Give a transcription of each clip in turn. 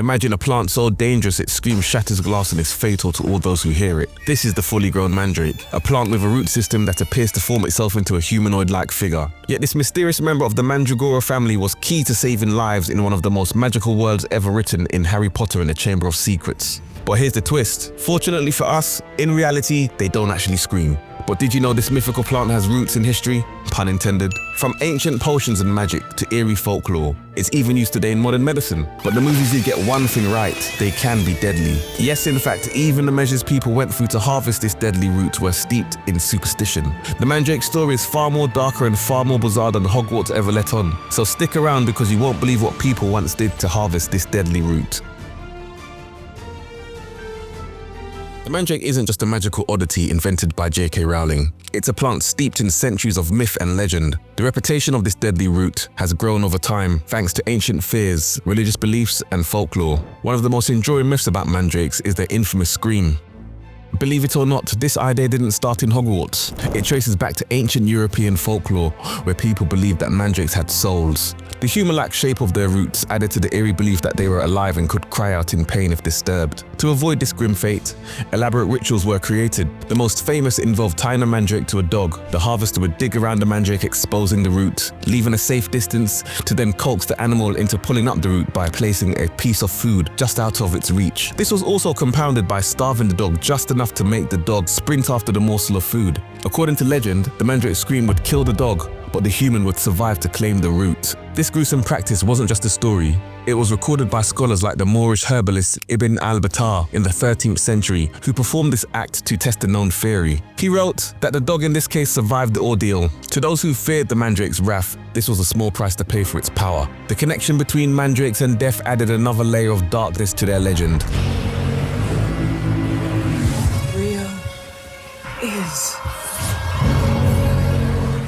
Imagine a plant so dangerous its scream shatters glass and is fatal to all those who hear it. This is the fully grown mandrake, a plant with a root system that appears to form itself into a humanoid-like figure. Yet this mysterious member of the Mandragora family was key to saving lives in one of the most magical worlds ever written in Harry Potter and the Chamber of Secrets. But here's the twist. Fortunately for us, in reality, they don't actually scream. But did you know this mythical plant has roots in history? Pun intended. From ancient potions and magic to eerie folklore, it's even used today in modern medicine. But the movies did get one thing right: they can be deadly. Yes, in fact, even the measures people went through to harvest this deadly root were steeped in superstition. The Mandrake story is far more darker and far more bizarre than Hogwarts ever let on. So stick around because you won't believe what people once did to harvest this deadly root. The mandrake isn't just a magical oddity invented by J.K. Rowling. It's a plant steeped in centuries of myth and legend. The reputation of this deadly root has grown over time thanks to ancient fears, religious beliefs, and folklore. One of the most enduring myths about mandrakes is their infamous scream. Believe it or not, this idea didn't start in Hogwarts. It traces back to ancient European folklore, where people believed that mandrakes had souls. The human-like shape of their roots added to the eerie belief that they were alive and could cry out in pain if disturbed. To avoid this grim fate, elaborate rituals were created. The most famous involved tying a mandrake to a dog. The harvester would dig around the mandrake, exposing the root, leaving a safe distance to then coax the animal into pulling up the root by placing a piece of food just out of its reach. This was also compounded by starving the dog just enough to make the dog sprint after the morsel of food. According to legend, the mandrake scream would kill the dog, but the human would survive to claim the root. This gruesome practice wasn't just a story. It was recorded by scholars like the Moorish herbalist Ibn al-Battar in the 13th century, who performed this act to test a known theory. He wrote that the dog in this case survived the ordeal. To those who feared the mandrake's wrath, this was a small price to pay for its power. The connection between mandrakes and death added another layer of darkness to their legend.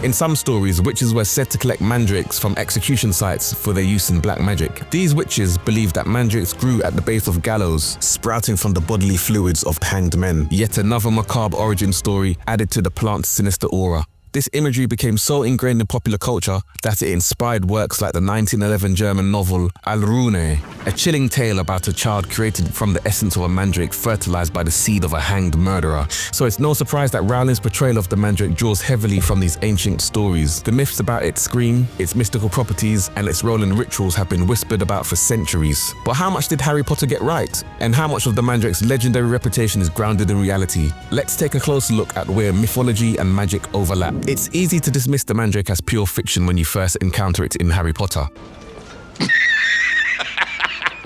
In some stories, witches were said to collect mandrakes from execution sites for their use in black magic. These witches believed that mandrakes grew at the base of gallows, sprouting from the bodily fluids of hanged men. Yet another macabre origin story added to the plant's sinister aura. This imagery became so ingrained in popular culture that it inspired works like the 1911 German novel Alrune, a chilling tale about a child created from the essence of a mandrake fertilized by the seed of a hanged murderer. So it's no surprise that Rowling's portrayal of the mandrake draws heavily from these ancient stories. The myths about its scream, its mystical properties, and its role in rituals have been whispered about for centuries. But how much did Harry Potter get right? And how much of the mandrake's legendary reputation is grounded in reality? Let's take a closer look at where mythology and magic overlap. It's easy to dismiss the mandrake as pure fiction when you first encounter it in Harry Potter.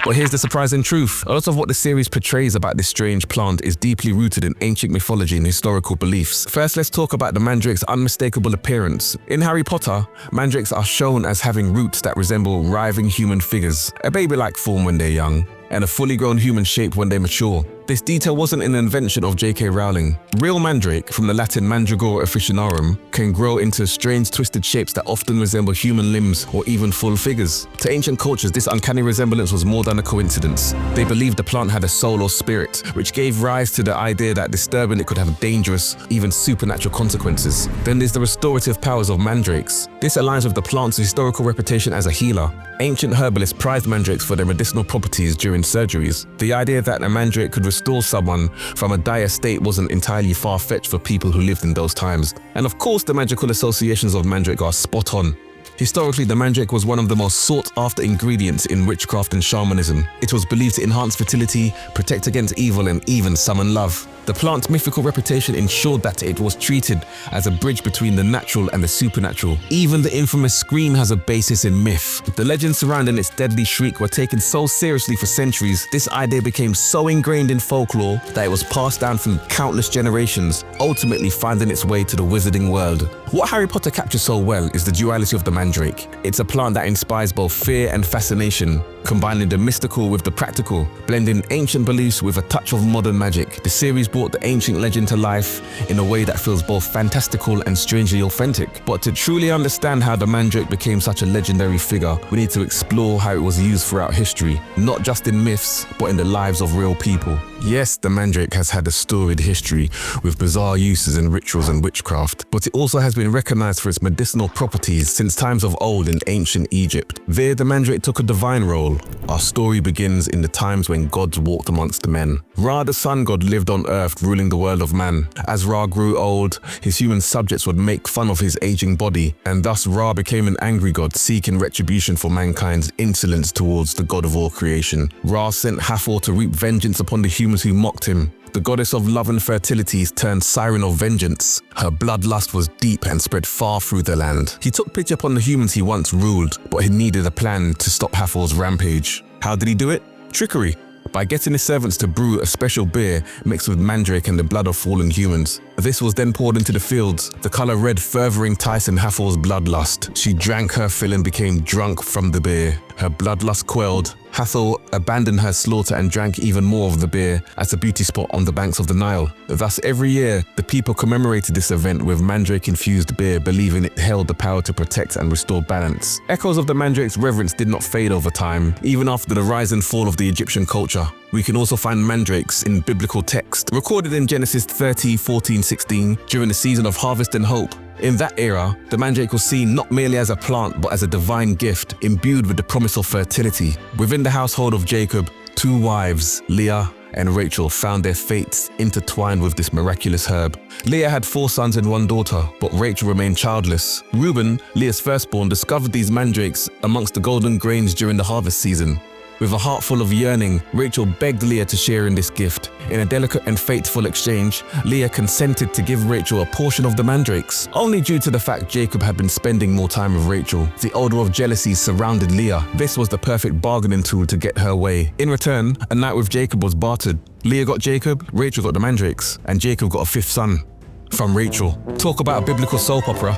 But here's the surprising truth. A lot of what the series portrays about this strange plant is deeply rooted in ancient mythology and historical beliefs. First, let's talk about the mandrake's unmistakable appearance. In Harry Potter, mandrakes are shown as having roots that resemble writhing human figures, a baby-like form when they're young, and a fully grown human shape when they mature. This detail wasn't an invention of J.K. Rowling. Real mandrake, from the Latin Mandragora officinarum, can grow into strange twisted shapes that often resemble human limbs or even full figures. To ancient cultures, this uncanny resemblance was more than a coincidence. They believed the plant had a soul or spirit, which gave rise to the idea that disturbing it could have dangerous, even supernatural consequences. Then there's the restorative powers of mandrakes. This aligns with the plant's historical reputation as a healer. Ancient herbalists prized mandrakes for their medicinal properties during surgeries. The idea that a mandrake could restore someone from a dire state wasn't entirely far-fetched for people who lived in those times. And of course, the magical associations of mandrake are spot on. Historically, the mandrake was one of the most sought-after ingredients in witchcraft and shamanism. It was believed to enhance fertility, protect against evil, and even summon love. The plant's mythical reputation ensured that it was treated as a bridge between the natural and the supernatural. Even the infamous scream has a basis in myth. The legends surrounding its deadly shriek were taken so seriously for centuries, this idea became so ingrained in folklore that it was passed down from countless generations, ultimately finding its way to the wizarding world. What Harry Potter captures so well is the duality of the mandrake. It's a plant that inspires both fear and fascination, combining the mystical with the practical, blending ancient beliefs with a touch of modern magic. The series brought the ancient legend to life in a way that feels both fantastical and strangely authentic. But to truly understand how the mandrake became such a legendary figure, we need to explore how it was used throughout history, not just in myths, but in the lives of real people. Yes, the Mandrake has had a storied history with bizarre uses in rituals and witchcraft, but it also has been recognized for its medicinal properties since times of old in ancient Egypt. There, the Mandrake took a divine role. Our story begins in the times when gods walked amongst the men. Ra, the sun god, lived on earth ruling the world of man. As Ra grew old, his human subjects would make fun of his aging body, and thus Ra became an angry god seeking retribution for mankind's insolence towards the god of all creation. Ra sent Hathor to reap vengeance upon the humans who mocked him. The goddess of love and fertility turned siren of vengeance. Her bloodlust was deep and spread far through the land. He took pity upon the humans he once ruled, but he needed a plan to stop Hathor's rampage. How did he do it? Trickery. By getting his servants to brew a special beer mixed with mandrake and the blood of fallen humans. This was then poured into the fields, the color red furthering Tyson Hathor's bloodlust. She drank her fill and became drunk from the beer. Her bloodlust quelled, Hathor abandoned her slaughter and drank even more of the beer at a beauty spot on the banks of the Nile. Thus, every year, the people commemorated this event with mandrake-infused beer, believing it held the power to protect and restore balance. Echoes of the mandrake's reverence did not fade over time, even after the rise and fall of the Egyptian culture. We can also find mandrakes in biblical text, recorded in Genesis 30, 14, 16, during the season of harvest and hope. In that era, the mandrake was seen not merely as a plant but as a divine gift imbued with the promise of fertility. Within the household of Jacob, two wives, Leah and Rachel, found their fates intertwined with this miraculous herb. Leah had 4 sons and 1 daughter, but Rachel remained childless. Reuben, Leah's firstborn, discovered these mandrakes amongst the golden grains during the harvest season. With a heart full of yearning, Rachel begged Leah to share in this gift. In a delicate and fateful exchange, Leah consented to give Rachel a portion of the mandrakes, only due to the fact Jacob had been spending more time with Rachel. The odor of jealousy surrounded Leah. This was the perfect bargaining tool to get her way. In return, a night with Jacob was bartered. Leah got Jacob, Rachel got the mandrakes, and Jacob got a 5th son from Rachel. Talk about a biblical soap opera.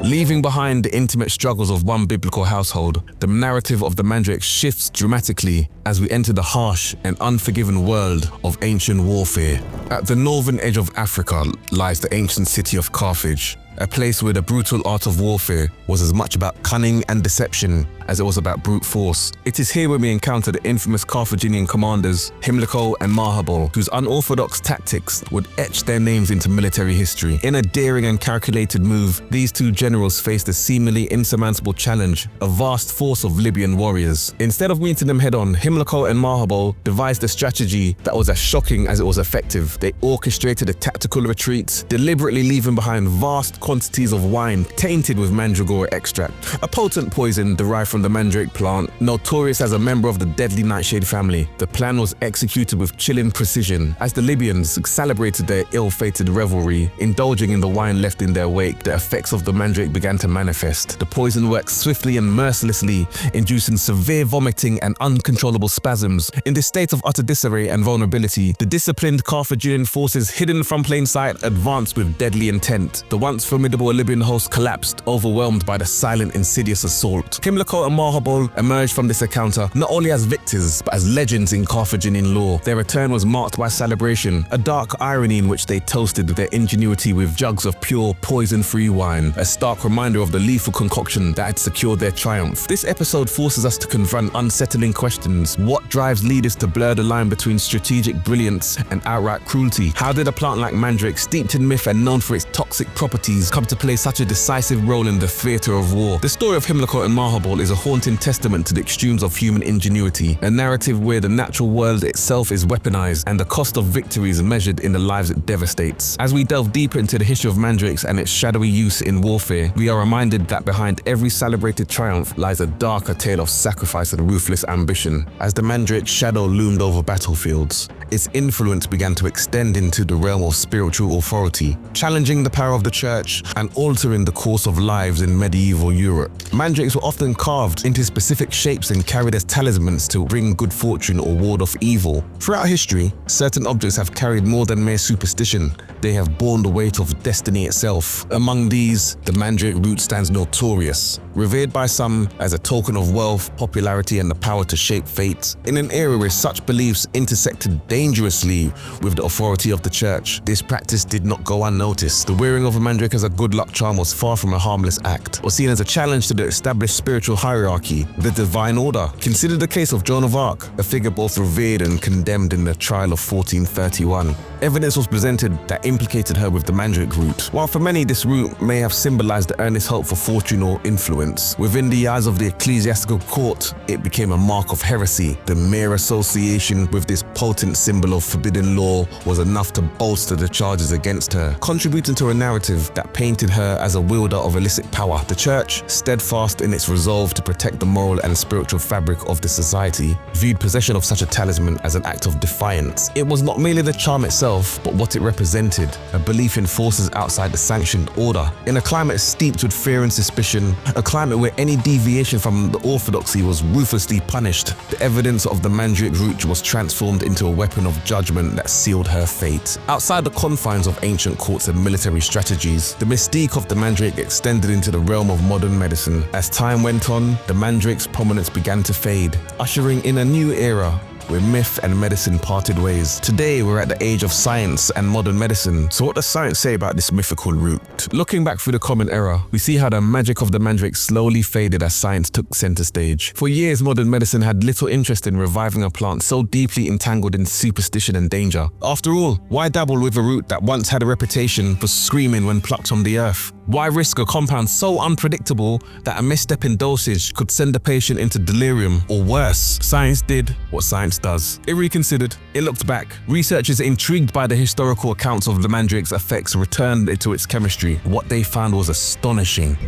Leaving behind the intimate struggles of one biblical household, the narrative of the Mandrake shifts dramatically as we enter the harsh and unforgiving world of ancient warfare. At the northern edge of Africa lies the ancient city of Carthage, a place where the brutal art of warfare was as much about cunning and deception as it was about brute force. It is here where we encounter the infamous Carthaginian commanders Himilco and Marhebal, whose unorthodox tactics would etch their names into military history. In a daring and calculated move, these two generals faced a seemingly insurmountable challenge, a vast force of Libyan warriors. Instead of meeting them head-on, Himilco and Marhebal devised a strategy that was as shocking as it was effective. They orchestrated a tactical retreat, deliberately leaving behind vast quantities of wine tainted with mandragora extract, a potent poison derived from the mandrake plant, notorious as a member of the deadly nightshade family. The plan was executed with chilling precision. As the Libyans celebrated their ill-fated revelry, indulging in the wine left in their wake, the effects of the mandrake began to manifest. The poison worked swiftly and mercilessly, inducing severe vomiting and uncontrollable spasms. In this state of utter disarray and vulnerability, the disciplined Carthaginian forces hidden from plain sight advanced with deadly intent. The once formidable Libyan host collapsed, overwhelmed by the silent, insidious assault. Himilco and Marhebal emerged from this encounter not only as victors, but as legends in Carthaginian lore. Their return was marked by celebration, a dark irony in which they toasted their ingenuity with jugs of pure, poison-free wine, a stark reminder of the lethal concoction that had secured their triumph. This episode forces us to confront unsettling questions. What drives leaders to blur the line between strategic brilliance and outright cruelty? How did a plant like mandrake, steeped in myth and known for its toxic properties, come to play such a decisive role in the theatre of war? The story of Himilco and Marhebal is a haunting testament to the extremes of human ingenuity, a narrative where the natural world itself is weaponized and the cost of victory is measured in the lives it devastates. As we delve deeper into the history of mandrakes and its shadowy use in warfare, we are reminded that behind every celebrated triumph lies a darker tale of sacrifice and ruthless ambition. As the mandrake's shadow loomed over battlefields, its influence began to extend into the realm of spiritual authority, challenging the power of the church and altering the course of lives in medieval Europe. Mandrakes were often carved into specific shapes and carried as talismans to bring good fortune or ward off evil. Throughout history, certain objects have carried more than mere superstition. They have borne the weight of destiny itself. Among these, the mandrake root stands notorious, revered by some as a token of wealth, popularity, and the power to shape fate. In an era where such beliefs intersected dangerously with the authority of the church, this practice did not go unnoticed. The wearing of a mandrake as as a good luck charm was far from a harmless act, or seen as a challenge to the established spiritual hierarchy, the divine order. Consider the case of Joan of Arc, a figure both revered and condemned in the trial of 1431. Evidence was presented that implicated her with the Mandrake root. While for many this root may have symbolized the earnest hope for fortune or influence, within the eyes of the ecclesiastical court, it became a mark of heresy. The mere association with this potent symbol of forbidden law was enough to bolster the charges against her, contributing to a narrative that painted her as a wielder of illicit power. The church, steadfast in its resolve to protect the moral and spiritual fabric of the society, viewed possession of such a talisman as an act of defiance. It was not merely the charm itself, but what it represented, a belief in forces outside the sanctioned order. In a climate steeped with fear and suspicion, a climate where any deviation from the orthodoxy was ruthlessly punished, the evidence of the Mandrake root was transformed into a weapon of judgment that sealed her fate. Outside the confines of ancient courts and military strategies, the mystique of the Mandrake extended into the realm of modern medicine. As time went on, the Mandrake's prominence began to fade, ushering in a new era where myth and medicine parted ways. Today, we're at the age of science and modern medicine. So what does science say about this mythical root? Looking back through the Common Era, we see how the magic of the Mandrake slowly faded as science took center stage. For years, modern medicine had little interest in reviving a plant so deeply entangled in superstition and danger. After all, why dabble with a root that once had a reputation for screaming when plucked from the earth? Why risk a compound so unpredictable that a misstep in dosage could send the patient into delirium or worse? Science did what science does. It reconsidered. It looked back. Researchers intrigued by the historical accounts of the Mandrake's effects returned it to its chemistry. What they found was astonishing.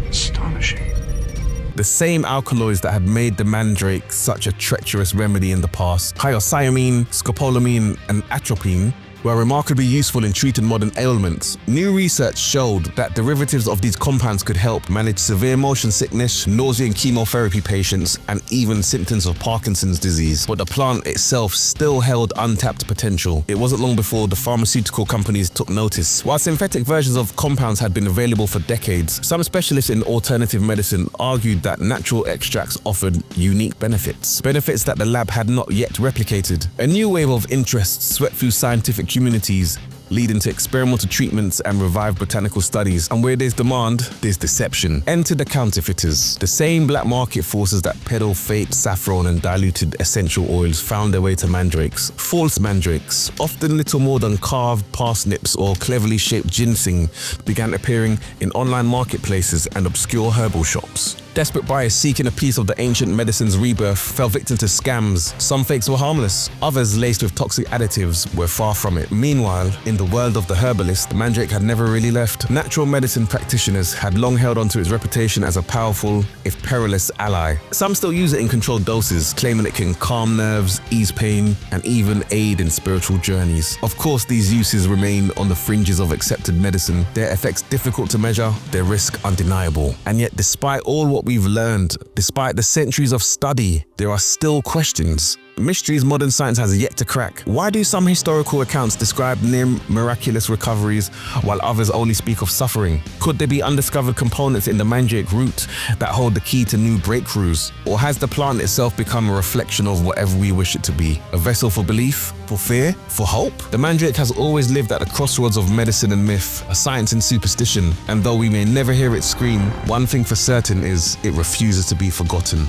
The same alkaloids that had made the Mandrake such a treacherous remedy in the past, hyoscyamine, scopolamine, and atropine, were remarkably useful in treating modern ailments. New research showed that derivatives of these compounds could help manage severe motion sickness, nausea in chemotherapy patients, and even symptoms of Parkinson's disease. But the plant itself still held untapped potential. It wasn't long before the pharmaceutical companies took notice. While synthetic versions of compounds had been available for decades, some specialists in alternative medicine argued that natural extracts offered unique benefits that the lab had not yet replicated. A new wave of interest swept through scientific communities, leading to experimental treatments and revived botanical studies. And where there's demand, there's deception. Enter the counterfeiters. The same black market forces that peddle fake saffron and diluted essential oils found their way to mandrakes. False mandrakes, often little more than carved parsnips or cleverly shaped ginseng, began appearing in online marketplaces and obscure herbal shops. Desperate buyers seeking a piece of the ancient medicine's rebirth fell victim to scams. Some fakes were harmless, others laced with toxic additives were far from it. Meanwhile, in the world of the herbalist, the Mandrake had never really left. Natural medicine practitioners had long held onto its reputation as a powerful, if perilous, ally. Some still use it in controlled doses, claiming it can calm nerves, ease pain, and even aid in spiritual journeys. Of course, these uses remain on the fringes of accepted medicine, their effects difficult to measure, their risk undeniable. And yet, despite all what we've learned, despite the centuries of study, there are still questions. Mysteries modern science has yet to crack. Why do some historical accounts describe near miraculous recoveries while others only speak of suffering? Could there be undiscovered components in the Mandrake root that hold the key to new breakthroughs? Or has the plant itself become a reflection of whatever we wish it to be? A vessel for belief? For fear? For hope? The Mandrake has always lived at the crossroads of medicine and myth, a science and superstition, and though we may never hear it scream, one thing for certain is it refuses to be forgotten.